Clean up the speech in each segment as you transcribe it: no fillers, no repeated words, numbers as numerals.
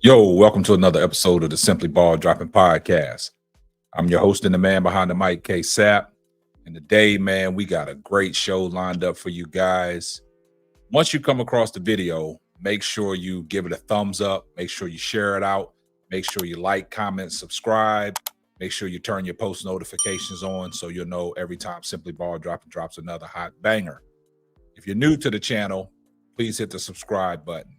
Yo, welcome to another episode of the Simply Ball Dropping Podcast. I'm your host and the man behind the mic, K Sap. And today, man, we got a great show lined up for you guys. Once you come across the video, make sure you give it a thumbs up. Make sure you share it out. Make sure you like, comment, subscribe. Make sure you turn your post notifications on so you'll know every time Simply Ball Dropping drops another hot banger. If you're new to the channel, please hit the subscribe button.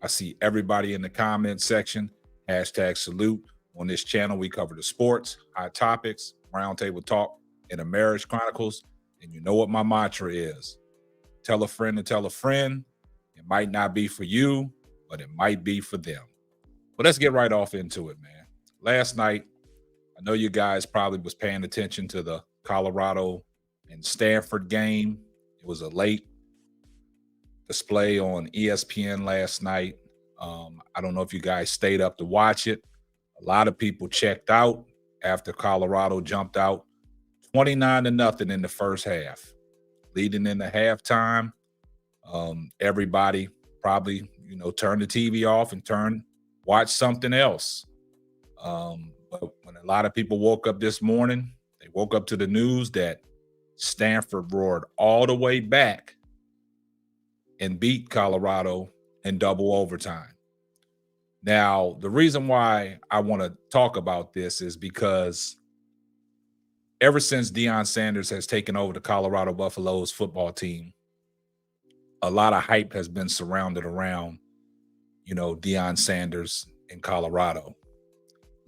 I see everybody in the comment section. Hashtag salute. On this channel, we cover the sports, hot topics, roundtable talk, and the marriage chronicles. And you know what my mantra is. Tell a friend to tell a friend. It might not be for you, but it might be for them. But let's get right off into it, man. Last night, I know you guys probably was paying attention to the Colorado and Stanford game. It was a late display on ESPN last night. I don't know if you guys stayed up to watch it. A lot of people checked out after Colorado jumped out 29-0 in the first half. Leading into halftime, everybody probably, turned the TV off and watch something else. But when a lot of people woke up this morning, they woke up to the news that Stanford roared all the way back and beat Colorado in double overtime. Now, the reason why I want to talk about this is because ever since Deion Sanders has taken over the Colorado Buffaloes football team, a lot of hype has been surrounded around, Deion Sanders in Colorado.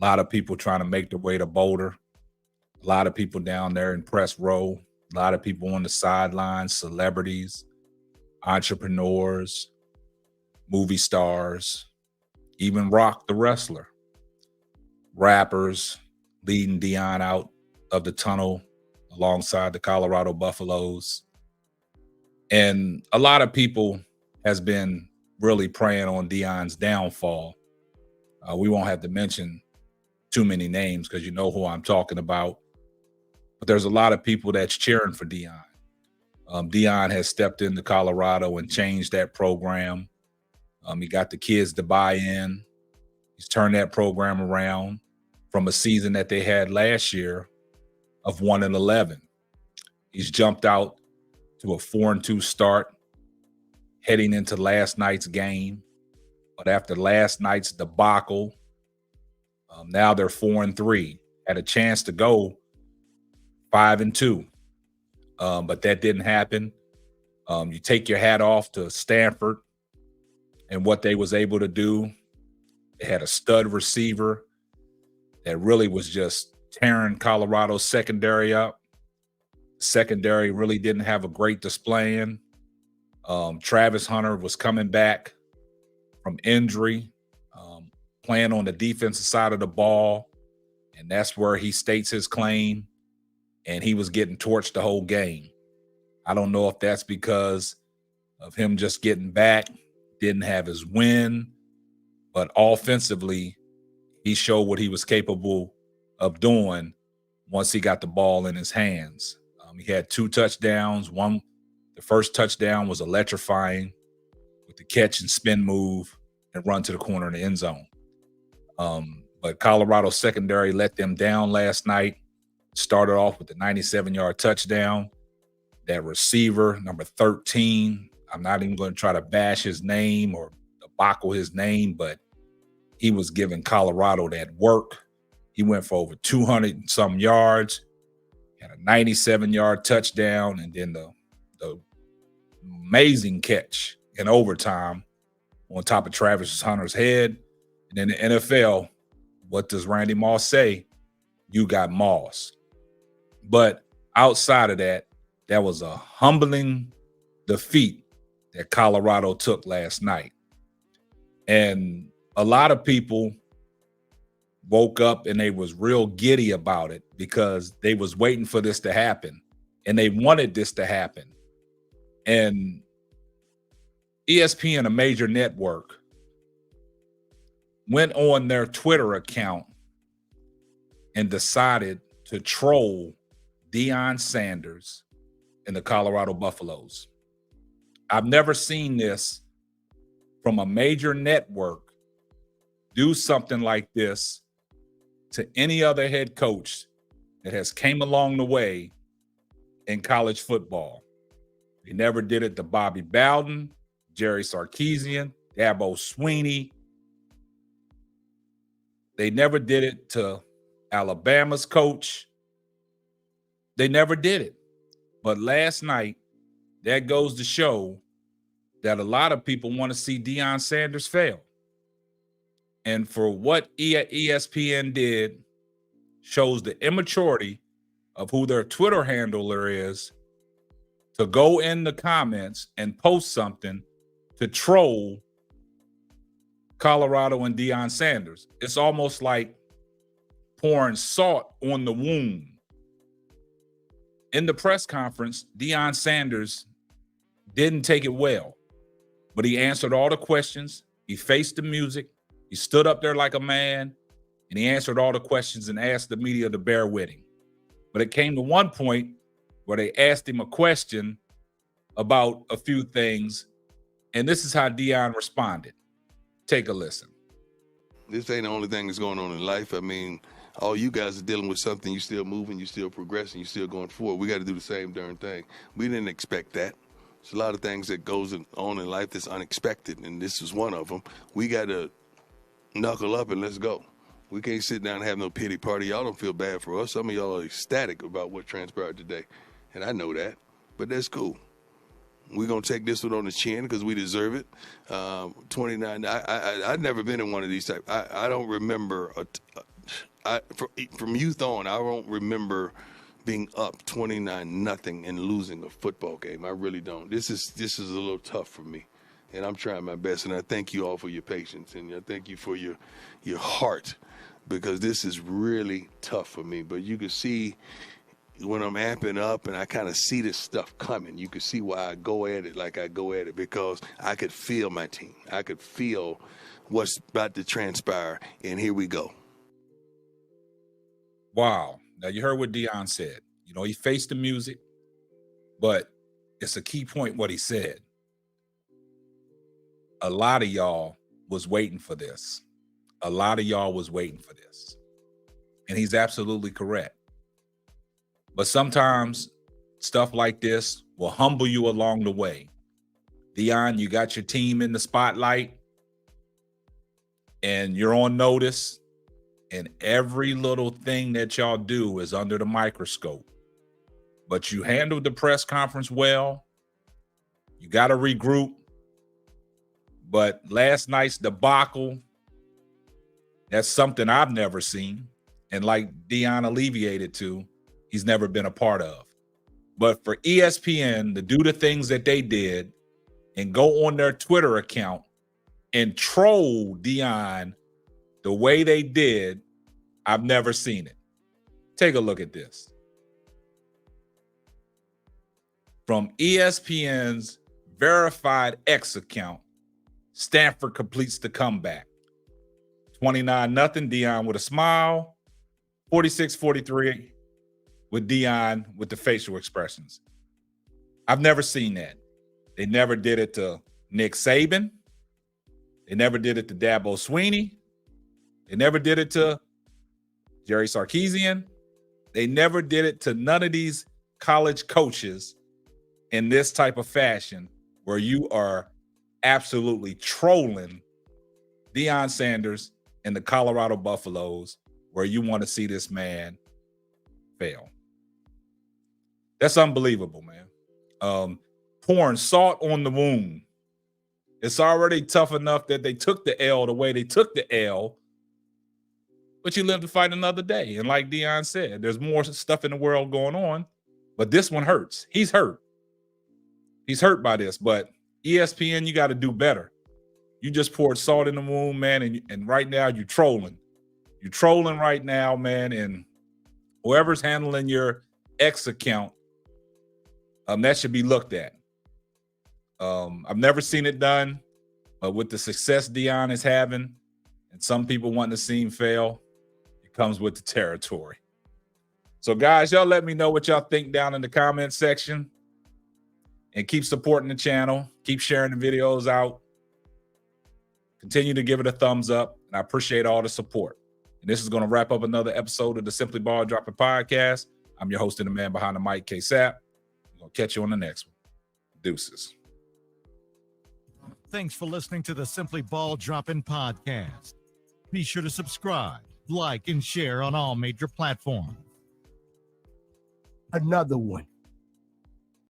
A lot of people trying to make their way to Boulder. A lot of people down there in press row. A lot of people on the sidelines, celebrities, entrepreneurs, movie stars, even Rock the wrestler, rappers leading Deion out of the tunnel alongside the Colorado Buffaloes. And a lot of people has been really preying on Deion's downfall. We won't have to mention too many names because you know who I'm talking about. But there's a lot of people that's cheering for Deion. Deion has stepped into Colorado and changed that program. He got the kids to buy in. He's turned that program around from a season that they had last year of 1-11. He's jumped out to a 4-2 start heading into last night's game. But after last night's debacle, now they're 4-3. Had a chance to go 5-2. But that didn't happen. You take your hat off to Stanford and what they was able to do. They had a stud receiver that really was just tearing Colorado's secondary up. Secondary really didn't have a great display in. Travis Hunter was coming back from injury, playing on the defensive side of the ball, and that's where he states his claim. And he was getting torched the whole game. I don't know if that's because of him just getting back, didn't have his win, but offensively, he showed what he was capable of doing once he got the ball in his hands. He had 2 touchdowns. The first touchdown was electrifying with the catch and spin move and run to the corner in the end zone. But Colorado's secondary let them down last night. Started off with the 97-yard touchdown. That receiver, number 13, I'm not even going to try to bash his name or debacle his name, but he was giving Colorado that work. He went for over 200 and some yards, had a 97-yard touchdown, and then the amazing catch in overtime on top of Travis Hunter's head. And in the NFL, what does Randy Moss say? You got Moss. But outside of that, that was a humbling defeat that Colorado took last night. And a lot of people woke up and they was real giddy about it because they was waiting for this to happen and they wanted this to happen. And ESPN, a major network, went on their Twitter account and decided to troll Deion Sanders and the Colorado Buffaloes. I've never seen this from a major network do something like this to any other head coach that has came along the way in college football. They never did it to Bobby Bowden, Jerry Sarkisian, Dabo Swinney. They never did it to Alabama's coach. They never did it. But last night, that goes to show that a lot of people want to see Deion Sanders fail. And for what ESPN did shows the immaturity of who their Twitter handler is to go in the comments and post something to troll Colorado and Deion Sanders. It's almost like pouring salt on the wound. In the press conference, Deion Sanders didn't take it well, but he answered all the questions. He faced the music. He stood up there like a man, and he answered all the questions and asked the media to bear with him. But it came to one point where they asked him a question about a few things, and this is how Deion responded. Take a listen. This ain't the only thing that's going on in life. I mean, all you guys are dealing with something. You still moving, you still progressing, you still going forward. We got to do the same darn thing. We didn't expect that. There's a lot of things that goes on in life that's unexpected, and this is one of them. We got to knuckle up and let's go. We can't sit down and have no pity party. Y'all don't feel bad for us. Some of y'all are ecstatic about what transpired today, and I know that, but that's cool. We're going to take this one on the chin because we deserve it. 29, I've never been in one of these types. I don't remember, from youth on, I don't remember being up 29-0 and losing a football game. I really don't. This is a little tough for me, and I'm trying my best, and I thank you all for your patience, and I thank you for your heart, because this is really tough for me. But you can see when I'm amping up and I kind of see this stuff coming, you can see why I go at it like I go at it, because I could feel my team. I could feel what's about to transpire, and here we go. Wow. Now, you heard what Deion said. You know, he faced the music, but it's a key point what he said. A lot of y'all was waiting for this. A lot of y'all was waiting for this. And he's absolutely correct. But sometimes stuff like this will humble you along the way. Deion, you got your team in the spotlight and you're on notice, and every little thing that y'all do is under the microscope. But you handled the press conference well. You got to regroup. But last night's debacle, that's something I've never seen. And like Deion alleviated to, he's never been a part of. But for ESPN to do the things that they did and go on their Twitter account and troll Deion the way they did, I've never seen it. Take a look at this. From ESPN's verified X account, Stanford completes the comeback. 29-0, Deion with a smile. 46-43 with Deion with the facial expressions. I've never seen that. They never did it to Nick Saban. They never did it to Dabo Swinney. They never did it to Jerry Sarkisian. They never did it to none of these college coaches in this type of fashion, where you are absolutely trolling Deion Sanders and the Colorado Buffaloes, where you want to see this man fail. That's unbelievable, man. Pouring salt on the wound. It's already tough enough that they took the L the way they took the L, but you live to fight another day. And like Deion said, there's more stuff in the world going on, but this one hurts. He's hurt. He's hurt by this, but ESPN, you got to do better. You just poured salt in the wound, man, and right now you're trolling. You're trolling right now, man, and whoever's handling your X account, that should be looked at. I've never seen it done, but with the success Deion is having and some people wanting to see him fail, it comes with the territory. So, guys, y'all let me know what y'all think down in the comment section, and keep supporting the channel. Keep sharing the videos out. Continue to give it a thumbs up, and I appreciate all the support. And this is going to wrap up another episode of the Simply Ball Dropping Podcast. I'm your host and the man behind the mic, K-Sap. I'm going to catch you on the next one. Deuces. Thanks for listening to the Simply Ball Dropping Podcast. Be sure to subscribe, like, and share on all major platforms. Another one.